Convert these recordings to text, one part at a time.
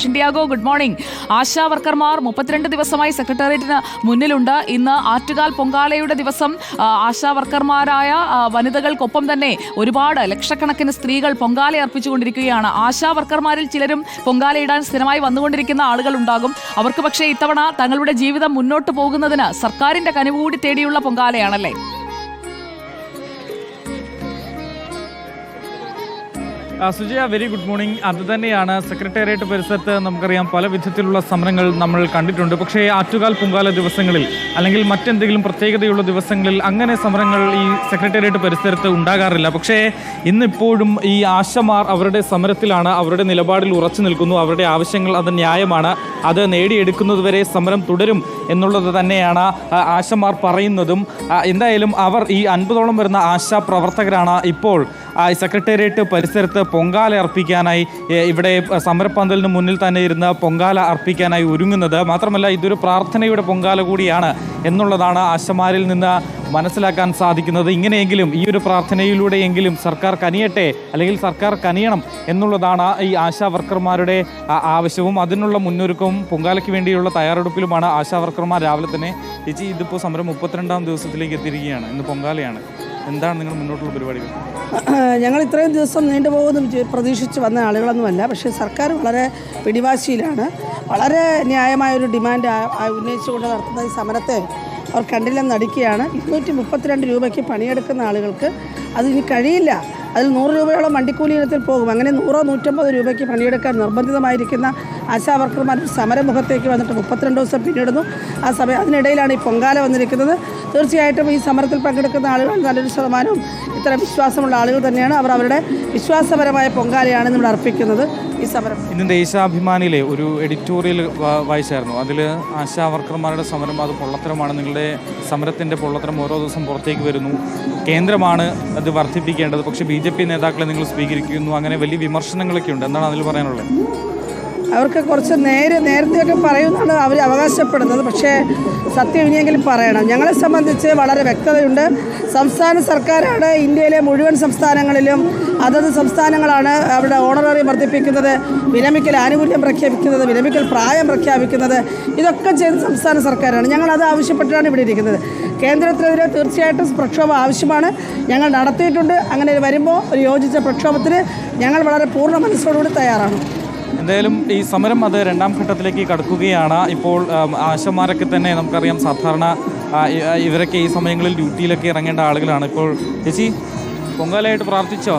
ഷിൻഡിയാഗോ, good morning. ASHA വർക്കർമാർ 32 ദിവസമായി സെക്രട്ടേറിയറ്റിന് മുന്നിലുണ്ട്. ഇന്ന് ആറ്റുകാൽ പൊങ്കാലയുടെ ദിവസം ആശാ വർക്കർമാരായ വനിതകൾക്കൊപ്പം തന്നെ ഒരുപാട് ലക്ഷക്കണക്കിന് സ്ത്രീകൾ പൊങ്കാല അർപ്പിച്ചുകൊണ്ടിരിക്കുകയാണ്. ആശാ വർക്കർമാരിൽ ചിലരും പൊങ്കാലയിടാൻ സ്ഥിരമായി വന്നുകൊണ്ടിരിക്കുന്ന ആളുകളുണ്ടാകും. അവർക്ക് പക്ഷേ ഇത്തവണ തങ്ങളുടെ ജീവിതം മുന്നോട്ട് പോകുന്നതിന് സർക്കാരിന്റെ കനിവുകൂടി തേടിയുള്ള പൊങ്കാലയാണല്ലേ? Sujaya, very good morning. അതുതന്നെയാണ് സെക്രട്ടേറിയറ്റ് പരിസരത്ത് നമുക്കറിയാം പല വിധത്തിലുള്ള സമരങ്ങൾ നമ്മൾ കണ്ടിട്ടുണ്ട്. പക്ഷേ ആറ്റുകാൽ പൊങ്കാല ദിവസങ്ങളിൽ അല്ലെങ്കിൽ മറ്റെന്തെങ്കിലും പ്രത്യേകതയുള്ള ദിവസങ്ങളിൽ അങ്ങനെ സമരങ്ങൾ ഈ സെക്രട്ടേറിയറ്റ് പരിസരത്ത് ഉണ്ടാകാറില്ല. പക്ഷേ ഇന്നിപ്പോഴും ഈ ആശമാർ അവരുടെ സമരത്തിലാണ്, അവരുടെ നിലപാടിൽ ഉറച്ചു നിൽക്കുന്നു. അവരുടെ ആവശ്യങ്ങൾ അത് ന്യായമാണ്, അത് നേടിയെടുക്കുന്നതുവരെ സമരം തുടരും എന്നുള്ളത് തന്നെയാണ് ആശമാർ പറയുന്നതും. എന്തായാലും അവർ ഈ 50ഓളം വരുന്ന ആശാ പ്രവർത്തകരാണ് ഇപ്പോൾ സെക്രട്ടേറിയറ്റ് പരിസരത്ത് പൊങ്കാല അർപ്പിക്കാനായി ഇവിടെ സമരപ്പന്തലിന് മുന്നിൽ തന്നെ ഇരുന്ന് പൊങ്കാല അർപ്പിക്കാനായി ഒരുങ്ങുന്നത്. മാത്രമല്ല ഇതൊരു പ്രാർത്ഥനയുടെ പൊങ്കാല കൂടിയാണ് എന്നുള്ളതാണ് ആശമാരിൽ നിന്ന് മനസ്സിലാക്കാൻ സാധിക്കുന്നത്. ഇങ്ങനെയെങ്കിലും ഈ ഒരു പ്രാർത്ഥനയിലൂടെയെങ്കിലും സർക്കാർ കനിയട്ടെ, അല്ലെങ്കിൽ സർക്കാർ കനിയണം എന്നുള്ളതാണ് ഈ ആശാ വർക്കർമാരുടെ ആവശ്യവും. അതിനുള്ള മുന്നൊരുക്കവും പൊങ്കാലയ്ക്ക് വേണ്ടിയുള്ള തയ്യാറെടുപ്പിലുമാണ് ആശാ വർക്കർമാർ രാവിലെ തന്നെ. ചേച്ചി, ഇതിപ്പോൾ സമരം 32ാം ദിവസത്തിലേക്ക് എത്തിയിരിക്കുകയാണ്. ഇന്ന് പൊങ്കാലയാണ്. എന്താണ് നിങ്ങൾ മുന്നോട്ടുള്ള പരിപാടികൾ? ഞങ്ങൾ ഇത്രയും ദിവസം നീണ്ടുപോകുമെന്ന് പ്രതീക്ഷിച്ച് വന്ന ആളുകളൊന്നുമല്ല. പക്ഷേ സർക്കാർ വളരെ പിടിവാശിയിലാണ്. വളരെ ന്യായമായൊരു ഡിമാൻഡ് ഉന്നയിച്ചുകൊണ്ട് നടത്തുന്ന ഈ സമരത്തെ അവർ കണ്ടില്ലെന്ന് നടിക്കുകയാണ്. 232 രൂപയ്ക്ക് പണിയെടുക്കുന്ന ആളുകൾക്ക് അതിന് കഴിയില്ല. അതിൽ 100 രൂപയോളം വണ്ടിക്കൂലി ഇനത്തിൽ പോകും. അങ്ങനെ 100-150 രൂപയ്ക്ക് പണിയെടുക്കാൻ നിർബന്ധിതമായിരിക്കുന്ന ആശാ വർക്കർമാർ സമരമുഖത്തേക്ക് വന്നിട്ട് 32 ദിവസം പിന്നിടുന്നു. ആ സമയം അതിനിടയിലാണ് ഈ പൊങ്കാല വന്നിരിക്കുന്നത്. തീർച്ചയായിട്ടും ഈ സമരത്തിൽ പങ്കെടുക്കുന്ന ആളുകൾ നല്ലൊരു ശതമാനവും ഇത്തരം വിശ്വാസമുള്ള ആളുകൾ തന്നെയാണ്. അവർ അവരുടെ വിശ്വാസപരമായ പൊങ്കാലയാണ് നമ്മൾ അർപ്പിക്കുന്നത്. ഈ സമരം ഇന്ന് ദേശാഭിമാനിയിലെ ഒരു എഡിറ്റോറിയൽ വായിച്ചായിരുന്നു. അതിൽ ആശാ വർക്കർമാരുടെ സമരം അത് പൊള്ളത്തരമാണ്, നിങ്ങളുടെ സമരത്തിൻ്റെ പൊള്ളത്തരം ഓരോ ദിവസം പുറത്തേക്ക് വരുന്നു, കേന്ദ്രമാണ് അത് വർദ്ധിപ്പിക്കേണ്ടത്, പക്ഷേ BJP നേതാക്കളെ നിങ്ങൾ സ്വീകരിക്കുന്നു, അങ്ങനെ വലിയ വിമർശനങ്ങളൊക്കെ ഉണ്ട്. എന്താണ് അതിൽ പറയാനുള്ളത്? അവർക്ക് കുറച്ച് നേരത്തെയൊക്കെ പറയുന്നതാണ് അവർ അവകാശപ്പെടുന്നത്. പക്ഷേ സത്യം ഇനിയെങ്കിലും പറയണം. ഞങ്ങളെ സംബന്ധിച്ച് വളരെ വ്യക്തതയുണ്ട്. സംസ്ഥാന സർക്കാരാണ് ഇന്ത്യയിലെ മുഴുവൻ സംസ്ഥാനങ്ങളിലും അതത് സംസ്ഥാനങ്ങളാണ് അവിടെ ഓണററി വർദ്ധിപ്പിക്കുന്നത്, വിരമിക്കൽ ആനുകൂല്യം പ്രഖ്യാപിക്കുന്നത്, വിരമിക്കൽ പ്രായം പ്രഖ്യാപിക്കുന്നത്. ഇതൊക്കെ ചെയ്ത് സംസ്ഥാന സർക്കാരാണ്. ഞങ്ങളത് ആവശ്യപ്പെട്ടാണ് ഇവിടെ ഇരിക്കുന്നത്. കേന്ദ്രത്തിനെതിരെ തീർച്ചയായിട്ടും പ്രക്ഷോഭം ആവശ്യമാണ്. ഞങ്ങൾ നടത്തിയിട്ടുണ്ട്. അങ്ങനെ വരുമ്പോൾ ഒരു യോജിച്ച പ്രക്ഷോഭത്തിന് ഞങ്ങൾ വളരെ പൂർണ്ണ മനസ്സോടുകൂടി തയ്യാറാണ്. എന്തായാലും ഈ സമരം അത് 2ാം ഘട്ടത്തിലേക്ക് കടക്കുകയാണ്. ഇപ്പോൾ ആശമാരൊക്കെ തന്നെ നമുക്കറിയാം സാധാരണ ഇവരൊക്കെ ഈ സമയങ്ങളിൽ ഡ്യൂട്ടിയിലൊക്കെ ഇറങ്ങേണ്ട ആളുകളാണ്. ഇപ്പോൾ ചേച്ചി, പൊങ്കാലയായിട്ട് പ്രാർത്ഥിച്ചോ?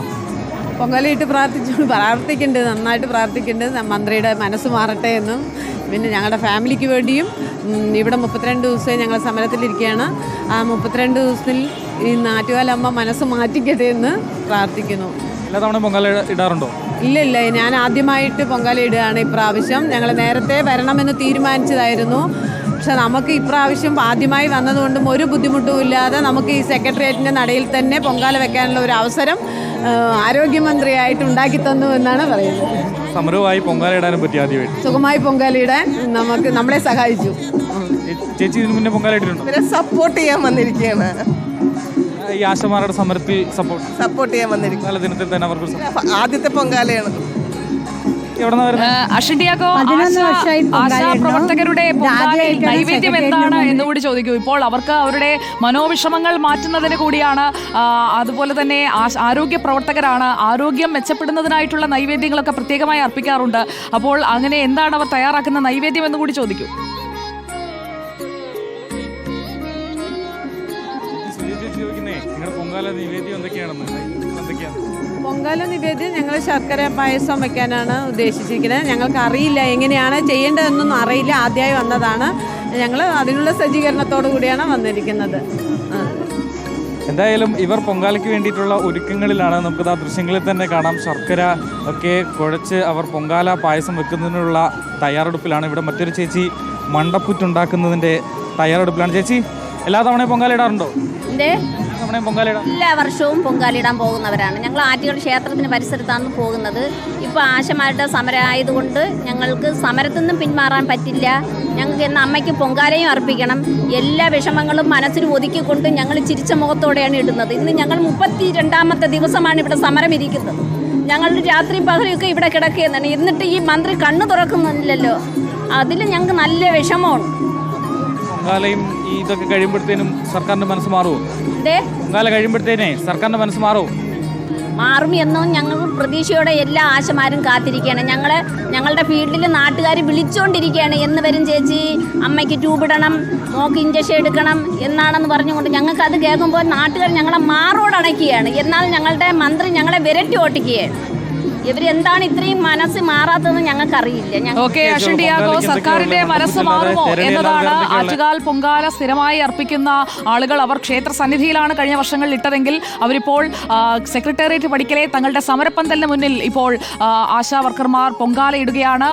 പൊങ്കാലയിട്ട് പ്രാർത്ഥിക്കുന്നുണ്ട്, നന്നായിട്ട് പ്രാർത്ഥിക്കുന്നുണ്ട്. മന്ത്രിയുടെ മനസ്സ് മാറട്ടെ എന്നും, പിന്നെ ഞങ്ങളുടെ ഫാമിലിക്ക് വേണ്ടിയും. ഇവിടെ 32 ദിവസമായി ഞങ്ങൾ സമരത്തിലിരിക്കുകയാണ്. ആ 32 ദിവസത്തിൽ ഈ ആറ്റുകാലമ്മ മനസ്സ് മാറ്റിക്കട്ടെ എന്ന് പ്രാർത്ഥിക്കുന്നു. എല്ലാ തവണ പൊങ്കാല ഇടാറുണ്ടോ? ഇല്ല, ഞാൻ ആദ്യമായിട്ട് പൊങ്കാല ഇടുകയാണ് ഇപ്രാവശ്യം. ഞങ്ങൾ നേരത്തെ വരണമെന്ന് തീരുമാനിച്ചതായിരുന്നു. പക്ഷെ നമുക്ക് ഇപ്രാവശ്യം ആദ്യമായി വന്നതുകൊണ്ടും ഒരു ബുദ്ധിമുട്ടും ഇല്ലാതെ നമുക്ക് ഈ സെക്രട്ടേറിയറ്റിൻ്റെ നടയിൽ തന്നെ പൊങ്കാല വെക്കാനുള്ള ഒരു അവസരം ആരോഗ്യമന്ത്രിയായിട്ട് ഉണ്ടാക്കി തന്നു എന്നാണ് പറയുന്നത്. സമരവുമായി പൊങ്കാല ഇടാനും പറ്റി ആദ്യമായിട്ട് സുഖമായി പൊങ്കാല ഇടാൻ നമ്മളെ സഹായിച്ചു. ചേച്ചി ഇതിനു മുന്നേ പൊങ്കാല ഇട്ടിട്ടുണ്ടോ? ഇവരെ സപ്പോർട്ട് ചെയ്യാൻ വന്നിരിക്കുകയാണ്. ഈ ആശമാരുടെ സമരത്തിൽ സപ്പോർട്ട് ചെയ്യാൻ വന്നിരിക്കുന്ന ദിനത്തിൽ തന്നെ അവർക്ക് ആദ്യത്തെ പൊങ്കാലയാണ്. ഷിൻഡിയാഗോ, ആശാ പ്രവർത്തകരുടെ പൊങ്കാലയിൽ നൈവേദ്യം എന്താണ് എന്നുകൂടി ചോദിക്കൂ. ഇപ്പോൾ അവർക്ക് അവരുടെ മനോവിഷമങ്ങൾ മാറ്റുന്നതിന് കൂടിയാണ്. അതുപോലെ തന്നെ ആരോഗ്യ പ്രവർത്തകരാണ്. ആരോഗ്യം മെച്ചപ്പെടുന്നതിനായിട്ടുള്ള നൈവേദ്യങ്ങളൊക്കെ പ്രത്യേകമായി അർപ്പിക്കാറുണ്ട്. അപ്പോൾ അങ്ങനെ എന്താണ് അവർ തയ്യാറാക്കുന്ന നൈവേദ്യം എന്ന് കൂടി ചോദിക്കൂ. പൊങ്കാല നിവേദ്യം ഞങ്ങൾ ശർക്കര പായസം വയ്ക്കാനാണ് ഉദ്ദേശിച്ചിരിക്കുന്നത്. ഞങ്ങൾക്ക് അറിയില്ല എങ്ങനെയാണ് ചെയ്യേണ്ടതെന്നൊന്നും അറിയില്ല, ആദ്യമായി വന്നതാണ്. ഞങ്ങൾ അതിനുള്ള സജ്ജീകരണത്തോടു കൂടിയാണ് വന്നിരിക്കുന്നത്. എന്തായാലും ഇവർ പൊങ്കാലയ്ക്ക് വേണ്ടിയിട്ടുള്ള ഒരുക്കങ്ങളിലാണ്. നമുക്കത് ആ ദൃശ്യങ്ങളിൽ തന്നെ കാണാം. ശർക്കര ഒക്കെ കുഴച്ച് അവർ പൊങ്കാല പായസം വെക്കുന്നതിനുള്ള തയ്യാറെടുപ്പിലാണ്. ഇവിടെ മറ്റൊരു ചേച്ചി മണ്ടപ്പുറ്റുണ്ടാക്കുന്നതിൻ്റെ തയ്യാറെടുപ്പിലാണ്. ചേച്ചി, എല്ലാ തവണയും പൊങ്കാല ഇടാറുണ്ടോ? എല്ലാ വർഷവും പൊങ്കാലിടാൻ പോകുന്നവരാണ്. ഞങ്ങൾ ആറ്റുകാൽ ക്ഷേത്രത്തിന് പരിസരത്താണ് പോകുന്നത്. ഇപ്പോൾ ആശമാരുടെ സമരം ആയതുകൊണ്ട് ഞങ്ങൾക്ക് സമരത്തിൽ നിന്നും പിന്മാറാൻ പറ്റില്ല. ഞങ്ങൾക്ക് ഇന്ന് അമ്മയ്ക്ക് പൊങ്കാലയും അർപ്പിക്കണം. എല്ലാ വിഷമങ്ങളും മനസ്സിൽ ഒതുക്കിക്കൊണ്ട് ഞങ്ങൾ ചിരിച്ച മുഖത്തോടെയാണ് ഇടുന്നത്. ഇന്ന് ഞങ്ങൾ 32ാമത്തെ ദിവസമാണ് ഇവിടെ സമരം ഇരിക്കുന്നത്. ഞങ്ങൾ രാത്രി പകലൊക്കെ ഇവിടെ കിടക്കുകയെന്നാണ്. എന്നിട്ട് ഈ മന്ത്രി കണ്ണു തുറക്കുന്നില്ലല്ലോ. അതിൽ ഞങ്ങൾക്ക് നല്ല വിഷമമാണ്. പൊങ്കാലയും ഈ ഇതൊക്കെ കഴിയുമ്പോഴത്തേനും സർക്കാരിന്റെ മനസ്സ് മാറുമോ? പൊങ്കാല കഴിയുമ്പോഴത്തേനെ സർക്കാരിന്റെ മനസ്സ് മാറുമോ? മാറും എന്നും ഞങ്ങൾ പ്രതീക്ഷയോടെ എല്ലാ ആശമാരും കാത്തിരിക്കുകയാണ്. ഞങ്ങളുടെ ഫീൽഡിൽ നാട്ടുകാർ വിളിച്ചുകൊണ്ടിരിക്കുകയാണ്, എന്ന് വരും ചേച്ചി, അമ്മയ്ക്ക് ട്യൂബ് ഇടണം, മോക്ക് ഇഞ്ചക്ഷൻ എടുക്കണം എന്നാണെന്ന് പറഞ്ഞുകൊണ്ട് ഞങ്ങൾക്ക് അത് കേൾക്കുമ്പോൾ നാട്ടുകാർ ഞങ്ങളെ മാറോടണയ്ക്കുകയാണ്. എന്നാൽ ഞങ്ങളുടെ മന്ത്രി ഞങ്ങളെ വിരട്ടി ഓട്ടിക്കുകയാണ്. ഇവരെന്താണ് ഇത്രയും മനസ്സ് മാറാത്തതെന്ന് ഞങ്ങൾക്കറിയില്ല. ഓക്കെ, അശ്വിൻ ഡിയാഗോ, സർക്കാരിന്റെ മനസ്സ് മാറുമോ എന്നതാണ്. ആറ്റുകാൽ പൊങ്കാല സ്ഥിരമായി അർപ്പിക്കുന്ന ആളുകൾ അവർ ക്ഷേത്ര സന്നിധിയിലാണ് കഴിഞ്ഞ വർഷങ്ങളിൽ ഇട്ടതെങ്കിൽ അവരിപ്പോൾ സെക്രട്ടേറിയറ്റ് പടിക്കലെ തങ്ങളുടെ സമരപ്പന്തലിന് മുന്നിൽ ഇപ്പോൾ ആശാ വർക്കർമാർ പൊങ്കാല ഇടുകയാണ്.